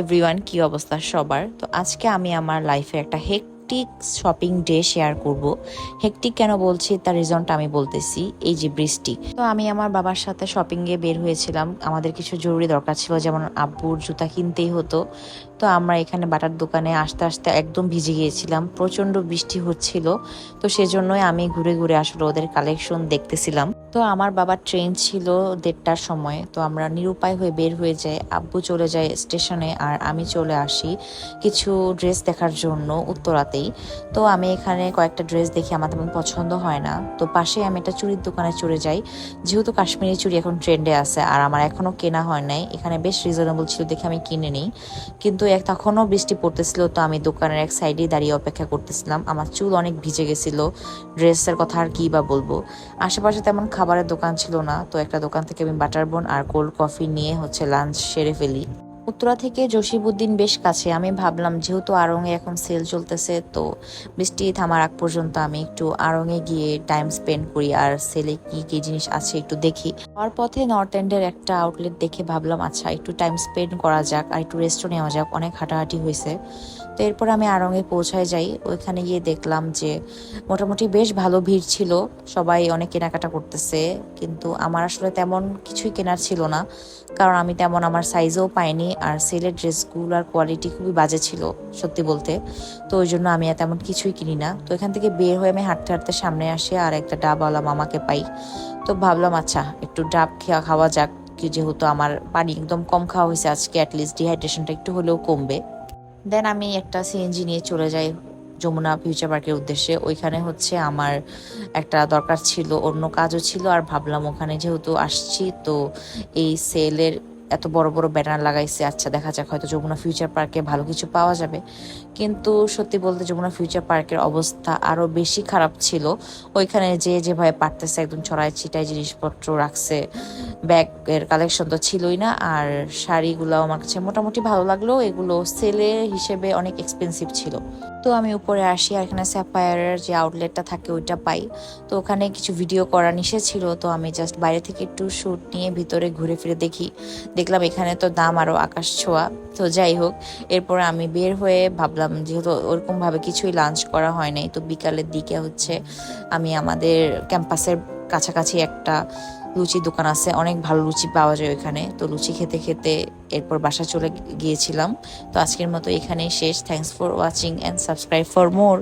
Everyone, কি অবস্থা সবার? তো আজকে আমি আমার লাইফে একটা হেকটিক শপিং ডে শেয়ার করব। হেকটিক কেন বলছি তার রিজনটা আমি বলতেছি। এই যে বৃষ্টি, তো আমি আমার বাবার সাথে শপিং এ বের হয়েছিলাম। আমাদের কিছু জরুরি দরকার ছিল, যেমন আব্বুর জুতা কিনতেই হতো। তো আমরা এখানে বাটার দোকানে আসতে আসতে একদম ভিজে গিয়েছিলাম, প্রচন্ড বৃষ্টি হচ্ছিল। তো সেজন্যই আমি ঘুরে ঘুরে আসলে ওদের কালেকশন দেখতেছিলাম। তো আমার বাবার ট্রেন ছিল 1:30টার সময়, তো আমরা নিরুপায় হয়ে বের হয়ে যাই। আব্বু চলে যায় স্টেশনে আর আমি চলে আসি কিছু ড্রেস দেখার জন্য উত্তরাতেই। তো আমি এখানে কয়েকটা ড্রেস দেখি, আমার তেমন পছন্দ হয় না। তো পাশে আমি একটা চুড়ির দোকানে চলে যাই, যেহেতু কাশ্মীরি চুড়ি এখন ট্রেন্ডে আছে আর আমার এখনো কেনা হয় নাই। এখানে বেশ রিজনেবল ছিল দেখে আমি কিনে নিই। কিন্তু তখনও বৃষ্টি পড়তেছিল, তো আমি দোকানের এক সাইডে দাঁড়িয়ে অপেক্ষা করতেছিলাম। আমার চুল অনেক ভিজে গেছিল, ড্রেসের কথা আর কি বা বলবো। আশেপাশে তেমন খাবারের দোকান ছিল না, তো একটা দোকান থেকে আমি বাটার বোন আর কোল্ড কফি নিয়ে লাঞ্চ সেরে ফেলি। উত্তরা থেকে জসিমউদ্দিন বেশ কাছে। আমি ভাবলাম যেহেতু আড়ংয়ে এখন সেল চলতেছে, তো বৃষ্টি থামার আগ পর্যন্ত আমি একটু আড়ংয়ে গিয়ে টাইম স্পেন্ড করি আর সেলে কি কি জিনিস আছে একটু দেখি। হওয়ার পথে নর্থ এন্ডের একটা আউটলেট দেখে ভাবলাম আচ্ছা একটু টাইম স্পেন্ড করা যাক আর একটু রেস্টও নেওয়া যাক, অনেক হাঁটাহাঁটি হয়েছে। তো এরপর আমি আড়ংয়ে পৌঁছায় যাই। ওইখানে গিয়ে দেখলাম যে মোটামুটি বেশ ভালো ভিড় ছিল, সবাই অনেক কেনাকাটা করতেছে। কিন্তু আমার আসলে তেমন কিছুই কেনার ছিল না, কারণ আমি তেমন আমার সাইজও পাইনি আর সেলের ড্রেসগুলোর কোয়ালিটি খুবই বাজে ছিল সত্যি বলতে। তো ওই জন্য আমি তেমন কিছুই কিনি না। তো এখান থেকে বের হয়ে আমি হাঁটতে হাঁটতে সামনে আসি আর একটা ডাবওয়ালা মামাকে পাই। তো ভাবলাম আচ্ছা একটু ডাব খাওয়া যাক, যেহেতু আমার পানি একদম কম খাওয়া হয়েছে আজকে, অ্যাটলিস্ট ডিহাইড্রেশনটা একটু হলেও কমবে। দেন আমি একটা সিএনজি নিয়ে চলে যাই যমুনা ফিউচার পার্কের উদ্দেশ্যে। ওইখানে আমার একটা দরকার ছিল, অন্য কাজও ছিল, আর ভাবলাম ওখানে যেহেতু আসছি, তো এই সেলের এত বড় বড় ব্যানার লাগাইছে, আচ্ছা দেখা যাক হয়তো যমুনা ফিউচার পার্কে ভালো কিছু পাওয়া যাবে। কিন্তু সত্যি বলতে যমুনা ফিউচার পার্কের অবস্থা আরো বেশি খারাপ ছিল। ওইখানে যেভাবে পারতেছে একদম ছড়ায় ছিটায় জিনিসপত্র রাখছে। ব্যাগের কালেকশন তো ছিলই না, আর শাড়িগুলো আমার কাছে মোটামুটি ভালো লাগলো, এগুলো সেলে হিসেবে অনেক এক্সপেন্সিভ ছিল। তো আমি উপরে আসি আর এখানে স্যাফায়ারের যে আউটলেটটা থাকে ওইটা পাই। তো ওখানে কিছু ভিডিও করা নিষেধ ছিল, তো আমি জাস্ট বাইরে থেকে একটু শ্যুট নিয়ে ভিতরে ঘুরে ফিরে দেখলাম এখানে তো দাম আরো আকাশ ছোঁয়া। তো যাই হোক, এরপর আমি বের হয়ে ভাবলাম যেহেতু ওরকম ভাবে কিছুই লাঞ্চ করা হয় নাই, তো বিকালের দিকে আমি আমাদের ক্যাম্পাসের কাছাকাছি একটা লুচি দোকান আছে, অনেক ভালো লুচি পাওয়া যায় ওইখানে। তো লুচি খেতে খেতে এরপর বাসা চলে গিয়েছিলাম। তো আজকের মতো এখানেই শেষ। Thanks for watching and subscribe for more.